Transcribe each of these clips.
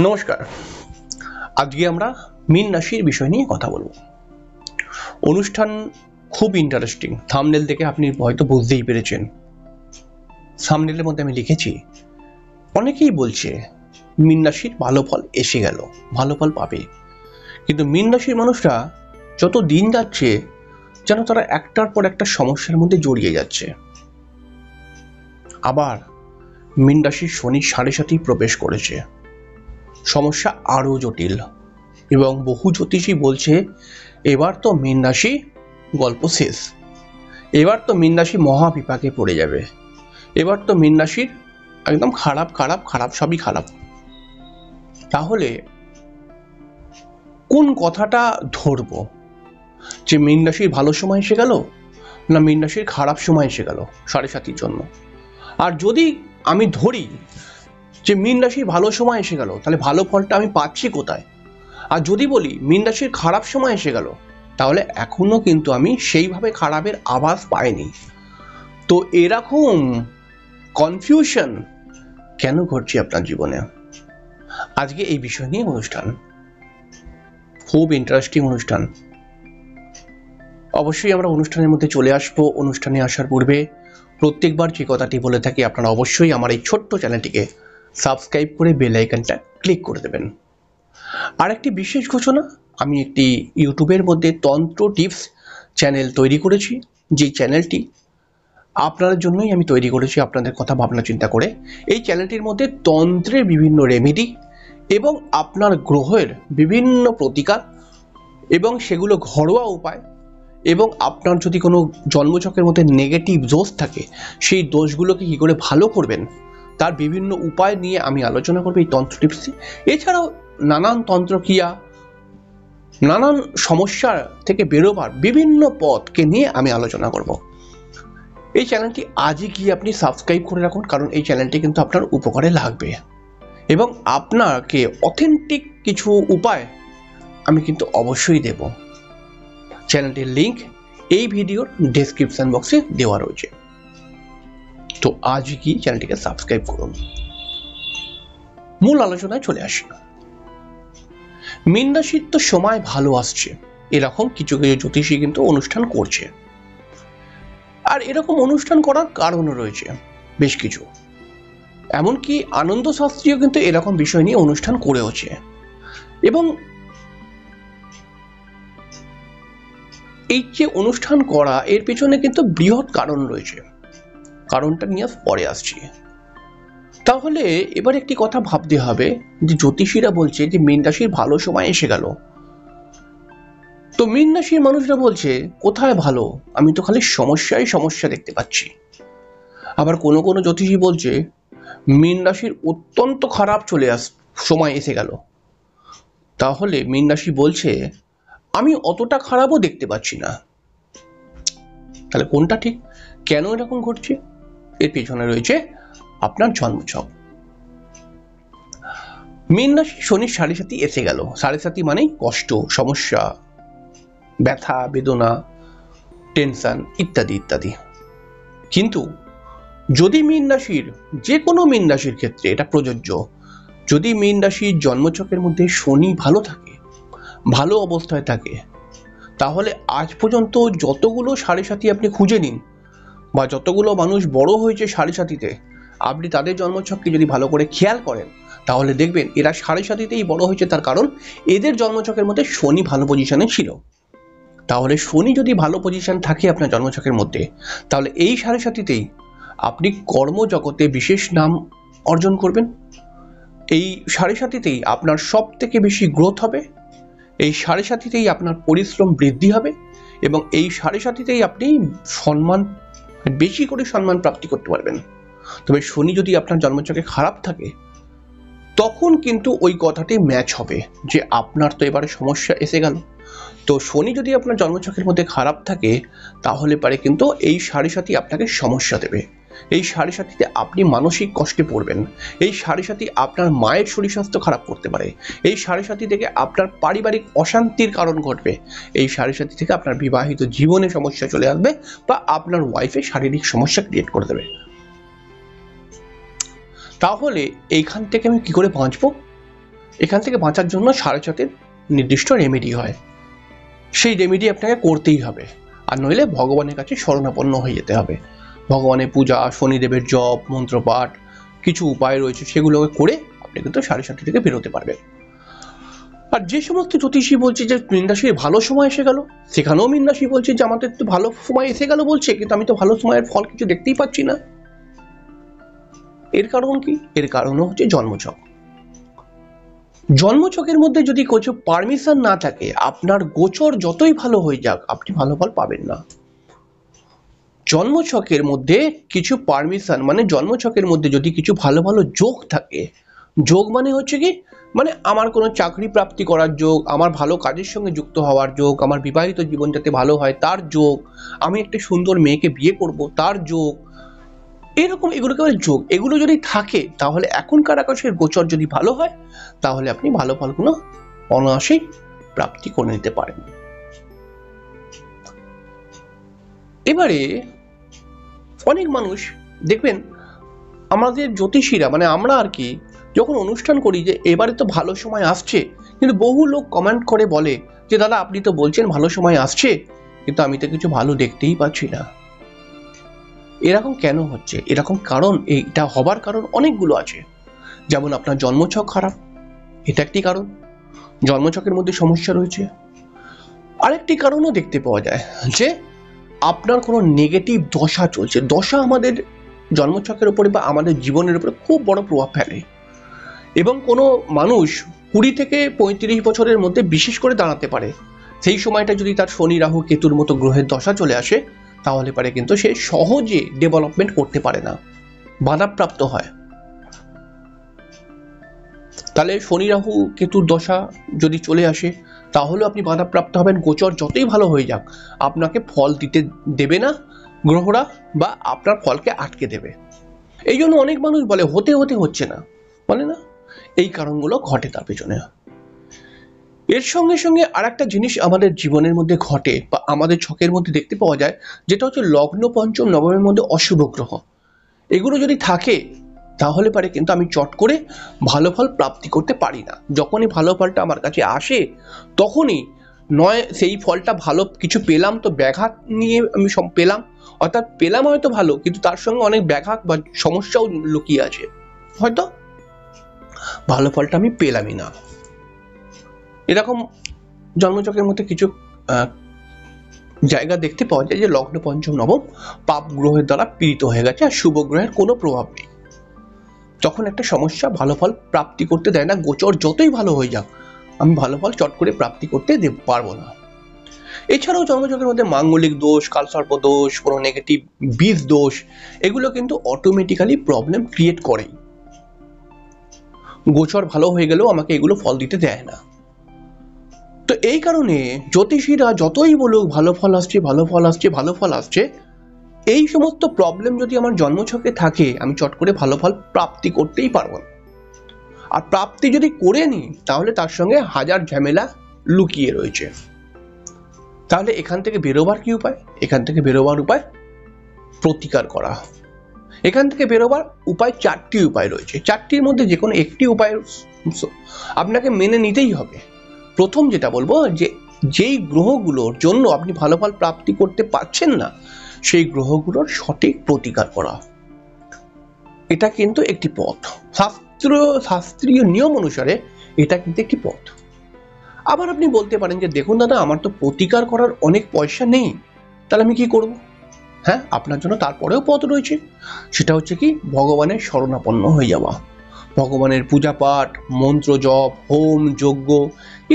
নমস্কার। আজকে আমরা মীন রাশির বিষয় নিয়ে কথা বলবো। অনুষ্ঠান খুব ইন্টারেস্টিং। থাম্বনেল দেখে আপনি হয়তো বুঝতেই পেরেছেন। থাম্বনেলের মধ্যে আমি লিখেছি, অনেকেই বলছে মীন রাশির ভালো ফল এসে গেল, ভালো ফল পাবে, কিন্তু মীন রাশির মানুষরা যত দিন যাচ্ছে যেন তারা একটার পর একটা সমস্যার মধ্যে জড়িয়ে যাচ্ছে। আবার মীন রাশির শনি 7.5 প্রবেশ করেছে, সমস্যা আরো জটিল। এবং বহু জ্যোতিষী বলছে এবার তো মীন রাশি গল্প শেষ, এবার তো মীন রাশি মহা বিপাকে পড়ে যাবে, এবার তো মীন রাশির একদম খারাপ খারাপ খারাপ সবই খারাপ। তাহলে কোন কথাটা ধরবো, যে মীন রাশির ভালো সময় এসে গেল না মীন রাশির খারাপ সময় এসে গেল 7.5 জন্য? আর যদি আমি ধরি যে মীন রাশির ভালো সময় এসে গেল, তাহলে ভালো ফলটা আমি পাচ্ছি কোথায়? আর যদি বলি মীন রাশির খারাপ সময় এসে গেল, তাহলে এখনো কিন্তু আমি সেইভাবে খারাপের আভাস পাইনি। তো এরকম কনফিউশন কেন ঘটছে আপনার জীবনে? আজকে এই বিষয় নিয়ে অনুষ্ঠান, খুব ইন্টারেস্টিং অনুষ্ঠান। অবশ্যই আমরা অনুষ্ঠানের মধ্যে চলে আসবো। অনুষ্ঠানে আসার পূর্বে প্রত্যেকবার যে কথাটি বলে থাকি, আপনারা অবশ্যই আমার এই ছোট্ট চ্যানেলটিকে সাবস্ক্রাইব করে বেল আইকনটা ক্লিক করে দেবেন। আর একটি বিশেষ ঘোষণা, আমি একটি ইউটিউবের মধ্যে তন্ত্র টিপস চ্যানেল তৈরি করেছি। যে চ্যানেলটি আপনাদের জন্যই আমি তৈরি করেছি, আপনাদের কথা ভাবনা চিন্তা করে। এই চ্যানেলটির মধ্যে তন্ত্রের বিভিন্ন রেমেডি এবং আপনার গ্রহের বিভিন্ন প্রতিকার এবং সেগুলো ঘরোয়া উপায়, এবং আপনার যদি কোনো জন্মছকের মধ্যে নেগেটিভ দোষ থাকে সেই দোষগুলোকে কী করে ভালো করবেন তার বিভিন্ন উপায় নিয়ে আমি আলোচনা করবো এই তন্ত্র টিপসে। এছাড়াও নানান তন্ত্রক্রিয়া, নানান সমস্যা থেকে বেরোবার বিভিন্ন পথকে নিয়ে আমি আলোচনা করব। এই চ্যানেলটি আজই গিয়ে আপনি সাবস্ক্রাইব করে রাখুন, কারণ এই চ্যানেলটি কিন্তু আপনার উপকারে লাগবে এবং আপনাকে অথেন্টিক কিছু উপায় আমি কিন্তু অবশ্যই দেব। চ্যানেলটির লিংক এই ভিডিওর ডেসক্রিপশন বক্সে দেওয়া রয়েছে। তো আজ কি চ্যানেলটিকে সাবস্ক্রাইব করুন। মূল আলোচনায় চলে আসি। মীন রাশির তো সময় ভালো আসছে, এরকম কিছু কিছু জ্যোতিষী কিন্তু অনুষ্ঠান করছে। আর এরকম অনুষ্ঠান করার কারণও রয়েছে বেশ কিছু। এমনকি আনন্দ শাস্ত্রীও কিন্তু এরকম বিষয় নিয়ে অনুষ্ঠান করেওছে। এবং এই যে অনুষ্ঠান করা, এর পেছনে কিন্তু বৃহৎ কারণ রয়েছে। কারণটা নিয়ে পরে আসছি। তাহলে এবার একটি কথা ভাবতে হবে, যে জ্যোতিষীরা বলছে যে মীন রাশির ভালো সময় এসে গেল, তো মীন রাশির মানুষরা বলছে কোথায় ভালো, আমি তো খালি সমস্যায় সমস্যা দেখতে পাচ্ছি। আবার কোনো কোনো জ্যোতিষী বলছে মীন রাশির অত্যন্ত খারাপ সময় এসে গেল। তাহলে মীন রাশি বলছে আমি অতটা খারাপও দেখতে পাচ্ছি না। তাহলে কোনটা ঠিক, কেন এরকম ঘটছে? এর পেছনে রয়েছে আপনার জন্মছক। মীন রাশি শনির 7.5 এসে গেল। 7.5 মানেই কষ্ট, সমস্যা, ব্যথা, বেদনা, টেনশন ইত্যাদি ইত্যাদি। কিন্তু যদি মীন রাশির, যে কোনো মীন রাশির ক্ষেত্রে এটা প্রযোজ্য, যদি মীন রাশির জন্মছকের মধ্যে শনি ভালো থাকে, ভালো অবস্থায় থাকে, তাহলে আজ পর্যন্ত যতগুলো 7.5 আপনি খুঁজে নিন, বা যতগুলো মানুষ বড় হয়েছে 7.5-তে, আপনি তাদের জন্মছককে যদি ভালো করে খেয়াল করেন, তাহলে দেখবেন এরা 7.5-তেই বড় হয়েছে। তার কারণ এদের জন্মছকের মধ্যে শনি ভালো পজিশনে ছিল। তাহলে শনি যদি ভালো পজিশন থাকে আপনার জন্মছকের মধ্যে, তাহলে এই 7.5-তেই আপনি কর্মজগতে বিশেষ নাম অর্জন করবেন। এই 7.5-তেই আপনার সব থেকে বেশি গ্রোথ হবে। এই 7.5-তেই আপনার পরিশ্রম বৃদ্ধি হবে এবং এই 7.5-তেই আপনি সম্মান, বেশি করে সম্মান প্রাপ্তি করতে পারবেন। তবে শনি যদি আপনার জন্মছকে খারাপ থাকে, তখন কিন্তু ওই কথাটি ম্যাচ হবে যে আপনার তো এবারে সমস্যা এসে গেল। তো শনি যদি আপনার জন্মছকের মধ্যে খারাপ থাকে, তাহলে পারে কিন্তু এই 7.5 আপনাকে সমস্যা দেবে। এই 7.5-তে আপনি মানসিক কষ্টে পড়বেন। এই 7.5 আপনার মায়ের শরীর স্বাস্থ্য খারাপ করতে পারে। এই 7.5 থেকে আপনার পারিবারিক অশান্তির কারণ ঘটবে। এই 7.5 থেকে আপনার বিবাহিত জীবনে সমস্যা চলে আসবে, বা আপনার ওয়াইফে শারীরিক সমস্যা ক্রিয়েট করে দেবে। তাহলে এইখান থেকে আমি কি করে বাঁচবো? এখান থেকে বাঁচার জন্য 7.5 নির্দিষ্ট রেমেডি হয়, সেই রেমেডি আপনাকে করতেই হবে, আর নইলে ভগবানের কাছে শরণাপন্ন হয়ে যেতে হবে। ভগবানের পূজা, শনিদেবের জপ, মন্ত্রপাঠ, কিছু উপায় রয়েছে, সেগুলোকে করে আপনি কিন্তু 7.5 থেকে বেরোতে পারবেন। আর যে সমস্ত জ্যোতিষী বলছে যে মীনরাশির ভালো সময় এসে গেল, সেখানেও মীনরাশি বলছে যে আমাদের তো ভালো সময় এসে গেল বলছে, কিন্তু আমি তো ভালো সময়ের ফল কিছু দেখতেই পাচ্ছি না। এর কারণ কি? এর কারণ হচ্ছে জন্মছক। জন্মছকের মধ্যে যদি কিছু পারমিশন না থাকে, আপনার গোচর যতই ভালো হয়ে যাক, আপনি ভালো ফল পাবেন না। জন্মছকের মধ্যে কিছু পারমিশন, মানে জন্মছকের মধ্যে যদি কিছু ভালো ভালো যোগ থাকে, যোগ মানে হচ্ছে কি, মানে আমার কোনো চাকরি প্রাপ্তি করার যোগ, আমার ভালো কাজের সঙ্গে যুক্ত হওয়ার যোগ, আমার বিবাহিত জীবন যাতে ভালো হয় তার যোগ, আমি একটা সুন্দর মেয়েকে বিয়ে করব তার যোগ, এরকম এগুলোকে বলে যোগ। এগুলো যদি থাকে তাহলে এখনকার আকাশের গোচর যদি ভালো হয়, তাহলে আপনি ভালো ফলগুলো অনায়াসেই প্রাপ্তি করে নিতে পারেন। এবারে অনেক মানুষ দেখবেন, আমাদের জ্যোতিষীরা মানে আমরা আর কি, যখন অনুষ্ঠান করি যে এবারে তো ভালো সময় আসছে, কিন্তু বহু লোক কমেন্ট করে বলে যে দাদা আপনি তো বলছেন ভালো সময় আসছে, কিন্তু আমি তো কিছু ভালো দেখতেই পাচ্ছি না। এরকম কেন হচ্ছে? এরকম কারণ, এটা হবার কারণ অনেকগুলো আছে। যেমন আপনার জন্মছক খারাপ, এটা একটি কারণ, জন্মছকের মধ্যে সমস্যা রয়েছে। আরেকটি কারণও দেখতে পাওয়া যায় যে আপনার কোনো নেগেটিভ দশা চলছে। দশা আমাদের জন্মছকের উপরে বা আমাদের জীবনের উপরে খুব বড় প্রভাব ফেলে, এবং কোনো মানুষ 20 থেকে 35 বছরের মধ্যে বিশেষ করে দাঁড়াতে পারে। সেই সময়টা যদি তার শনি, রাহু, কেতুর মতো গ্রহের দশা চলে আসে, তাহলে পারে কিন্তু সে সহজে ডেভেলপমেন্ট করতে পারে না, বাধাপ্রাপ্ত হয়। তাহলে শনি, রাহু, কেতুর দশা যদি চলে আসে, তাহলে আপনি বাধাপ্রাপ্ত হবেন। গোচর যতই ভালো হয়ে যাক, আপনাকে ফল দিতে দেবে না গ্রহরা, বা আপনার ফলকে আটকে দেবে। এই জন্য অনেক মানুষ বলে হতে হতে হচ্ছে না, বলে না, এই কারণগুলো ঘটে তার পেছনে। এর সঙ্গে সঙ্গে আর একটা জিনিস আমাদের জীবনের মধ্যে ঘটে বা আমাদের ছকের মধ্যে দেখতে পাওয়া যায়, যেটা হচ্ছে লগ্ন, পঞ্চম, নবমের মধ্যে অশুভ গ্রহ। এগুলো যদি থাকে তাহলে পারে কিন্তু আমি চট করে ভালো ফল প্রাপ্তি করতে পারি না। যখনই ভালো ফলটা আমার কাছে আসে, তখনই নয় সেই ফলটা ভালো কিছু পেলাম তো ব্যাঘাত নিয়ে আমি পেলাম, অর্থাৎ পেলাম হয়তো ভালো, কিন্তু তার সঙ্গে অনেক ব্যাঘাত বা সমস্যাও লুকিয়ে আছে, হয়তো ভালো ফলটা আমি পেলামই না। এরকম জন্মচক্রের মধ্যে কিছু জায়গা দেখতে পাওয়া যায় যে লগ্ন, পঞ্চম, নবম পাপ গ্রহের দ্বারা পীড়িত হয়ে গেছে, আর শুভ গ্রহের কোনো প্রভাব নেই। তখন একটা সমস্যা, ভালো ফল প্রাপ্তি করতে দেয় না। গোচর যতই ভালো হয়ে যাক, আমি ভালো ফল চট করে প্রাপ্তি করতে পারবো না। এছাড়াও জন্মচক্রের মধ্যে মাঙ্গলিক দোষ, কালসর্প দোষ, কোনো নেগেটিভ বীজ দোষ, এগুলো কিন্তু অটোমেটিক্যালি প্রবলেম ক্রিয়েট করেই। গোচর ভালো হয়ে গেলেও আমাকে এগুলো ফল দিতে দেয় না। তো এই কারণে জ্যোতিষীরা যতই বলুক ভালো ফল আসছে, ভালো ফল আসছে, ভালো ফল আসছে, এই সমস্ত প্রবলেম যদি আমার জন্মছকে থাকে, আমি চট করে ভালো ফল প্রাপ্তি করতেই পারবো না। আর প্রাপ্তি যদি করে নিই, তাহলে তার সঙ্গে হাজার ঝামেলা লুকিয়ে রয়েছে। তাহলে এখান থেকে বেরোবার কি উপায়? এখান থেকে বেরোবার উপায় প্রতিকার করা। এখান থেকে বেরোবার উপায় 4টি উপায় রয়েছে। 4টির মধ্যে যে কোনো একটি উপায় আপনাকে মেনে নিতেই হবে। প্রথম যেটা বলবো, যে যেই গ্রহগুলোর জন্য আপনি ভালো ফল প্রাপ্তি করতে পারছেন না, সেই গ্রহগুলোর সঠিক প্রতিকার করা। এটা কিন্তু একটি পথ, শাস্ত্রীয় নিয়ম অনুসারে এটা কিন্তু একটি পথ। আবার আপনি বলতে পারেন যে দেখুন দাদা, আমার তো প্রতিকার করার অনেক পয়সা নেই, তাহলে আমি কি করব? হ্যাঁ, আপনার জন্য তারপরেও পথ রয়েছে। সেটা হচ্ছে কি, ভগবানের শরণাপন্ন হয়ে যাওয়া, ভগবানের পূজা পাঠ, মন্ত্র জপ, হোম, যজ্ঞ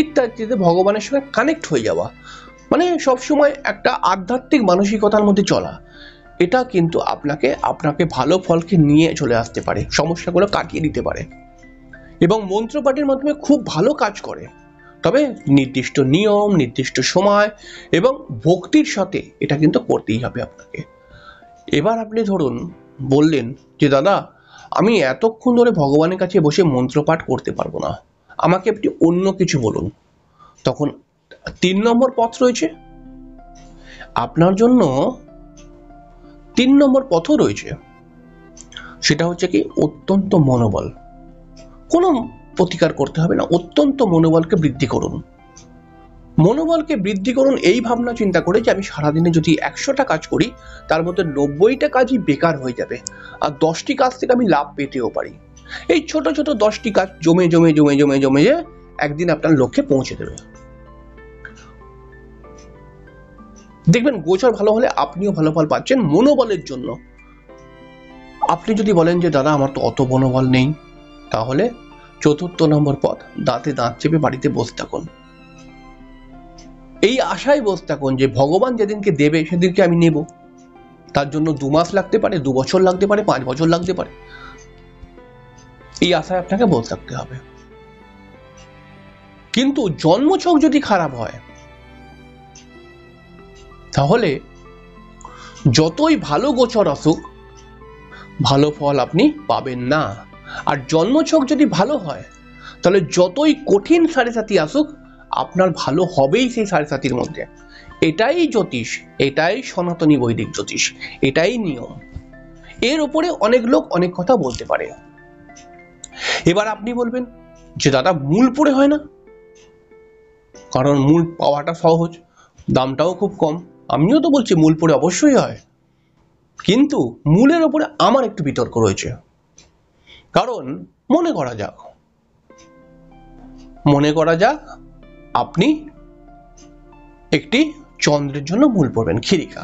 ইত্যাদিতে ভগবানের সঙ্গে কানেক্ট হয়ে যাওয়া, মানে সবসময় একটা আধ্যাত্মিক মানসিকতার মধ্যে চলা। এটা কিন্তু আপনাকে ভালো ফলকে নিয়ে চলে আসতে পারে, সমস্যাগুলো কাটিয়ে দিতে পারে, এবং মন্ত্রপাঠের মাধ্যমে খুব ভালো কাজ করে। তবে নির্দিষ্ট নিয়ম, নির্দিষ্ট সময় এবং ভক্তির সাথে এটা কিন্তু করতেই হবে আপনাকে। এবার আপনি ধরুন বললেন যে দাদা, আমি এতক্ষণ ধরে ভগবানের কাছে বসে মন্ত্রপাঠ করতে পারবো না, আমাকে আপনি অন্য কিছু বলুন। তখন 3 নম্বর পথ রয়েছে আপনার জন্য। 3 নম্বর পথও রয়েছে, সেটা হচ্ছে কি অত্যন্ত মনোবল। কোনো প্রতিকার করতে হবে না, অত্যন্ত মনোবলকে বৃদ্ধি করুন। মনোবলকে বৃদ্ধি করুন এই ভাবনা চিন্তা করে যে আমি সারাদিনে যদি 100টা কাজ করি তার মধ্যে 90টা কাজই বেকার হয়ে যাবে, আর 10টি কাজ থেকে আমি লাভ পেতেও পারি। এই ছোট ছোট 10টি কাজ জমে জমে জমে জমে জমে যে একদিন আপনার লক্ষ্যে পৌঁছে দেবে। দেখবেন গোচর ভালো হলে আপনিও ভালো ফল পাচ্ছেন মনোবলের জন্য। আপনি যদি বলেন যে দাদা আমার তো অত মনোবল নেই, তাহলে 4র্থ নম্বর পথ, দাঁতে দাঁত চেপে বাড়িতে বসে থাকুন। এই আশায় বসে থাকুন যে ভগবান যেদিনকে দেবে সেদিনকে আমি নেব। তার জন্য 2 মাস লাগতে পারে, 2 বছর লাগতে পারে, 5 বছর লাগতে পারে। এই আশায় আপনাকে বসে থাকতে হবে। কিন্তু জন্মছক যদি খারাপ হয় তাহলে যতই ভালো গোচর আসুক ভালো ফল আপনি পাবেন না। আর জন্মছক যদি ভালো হয় তাহলে যতই কঠিন সাড়ে সাথী আসুক আপনার ভালো হবেই সেই সাড়ে সাথীর মধ্যে। এটাই জ্যোতিষ, এটাই সনাতনী বৈদিক জ্যোতিষ, এটাই নিয়ম। এর উপরে অনেক লোক অনেক কথা বলতে পারে। এবার আপনি বলবেন যে দাদা মূল পড়ে হয় না? কারণ মূল পাওয়াটা সহজ, দামটাও খুব কম। আমিও তো বলছি মূল পড়ে অবশ্যই হয়, কিন্তু মূলের ওপরে আমার একটু বিতর্ক রয়েছে। কারণ মনে করা যাক আপনি একটি চন্দ্রের জন্য মূল পড়বেন, খিরিকা।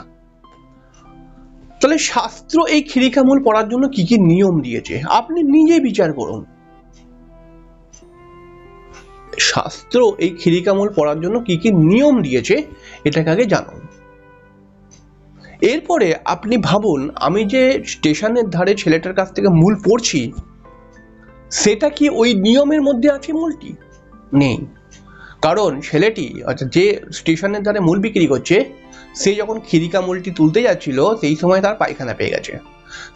তাহলে শাস্ত্র এই খিরিকা মূল পড়ার জন্য কি কি নিয়ম দিয়েছে আপনি নিজে বিচার করুন। শাস্ত্র এই খিরিকা মূল পড়ার জন্য কি কি নিয়ম দিয়েছে এটাকে আগে জানুন। এরপরে আপনি ভাবুন আমি যে স্টেশনের ধারে ছেলেটার কাছ থেকে মূল পড়ছি সেটা কি ওই নিয়মের মধ্যে আছে? মূলটি নেই। কারণ ছেলেটি অর্থাৎ যে স্টেশনের ধারে মূল বিক্রি করছে সে যখন খিরিকা মূলটি তুলতে যাচ্ছিল সেই সময় তার পায়খানা পেয়ে গেছে।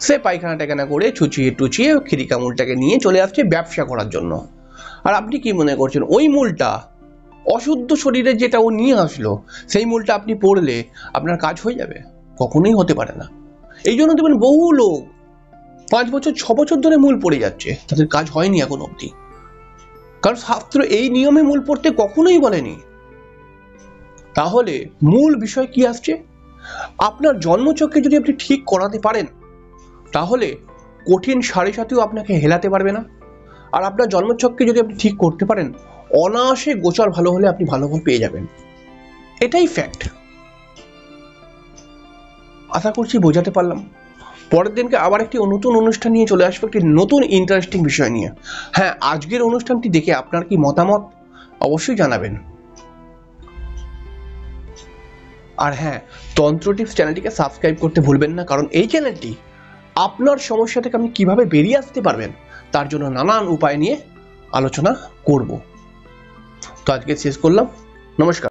সে পায়খানা টায়খানা করে ছুচিয়ে টুচিয়ে খিরিকা মূলটাকে নিয়ে চলে আসছে ব্যবসা করার জন্য। আর আপনি কি মনে করছেন ওই মূলটা অশুদ্ধ শরীরে যেটা ও নিয়ে আসলো সেই মূলটা আপনি পড়লে আপনার কাজ হয়ে যাবে? কখনোই হতে পারে না। এই জন্য দেখবেন বহু লোক 5 বছর 6 বছর ধরে মূল পড়ে যাচ্ছে, তাদের কাজ হয়নি এখন অবধি। কারণ শাস্ত্র এই নিয়মে মূল পড়তে কখনোই বলেনি। তাহলে মূল বিষয় কি আসছে? আপনার জন্মচক্রে যদি আপনি ঠিক করাতে পারেন তাহলে কঠিন সাড়ে সাথীও আপনাকে হেলাতে পারবে না। আর আপনার জন্মচক্রে যদি আপনি ঠিক করতে পারেন অনায়াসে গোচর ভালো হলে আপনি ভালো ফল পেয়ে যাবেন। এটাই ফ্যাক্ট। আশা করছি বোঝাতে পারলাম। পরের দিনকে আবার একটি নতুন অনুষ্ঠান নিয়ে চলে আসবো, একটি নতুন ইন্টারেস্টিং বিষয় নিয়ে। হ্যাঁ, আজকের অনুষ্ঠানটি দেখে আপনার কি মতামত অবশ্যই জানাবেন। আর হ্যাঁ, তন্ত্র টিপস চ্যানেলটিকে সাবস্ক্রাইব করতে ভুলবেন না, কারণ এই চ্যানেলটি আপনার সমস্যা থেকে আপনি কিভাবে বেরিয়ে আসতে পারবেন তার জন্য নানান উপায় নিয়ে আলোচনা করব। তো আজকে শেষ করলাম। নমস্কার।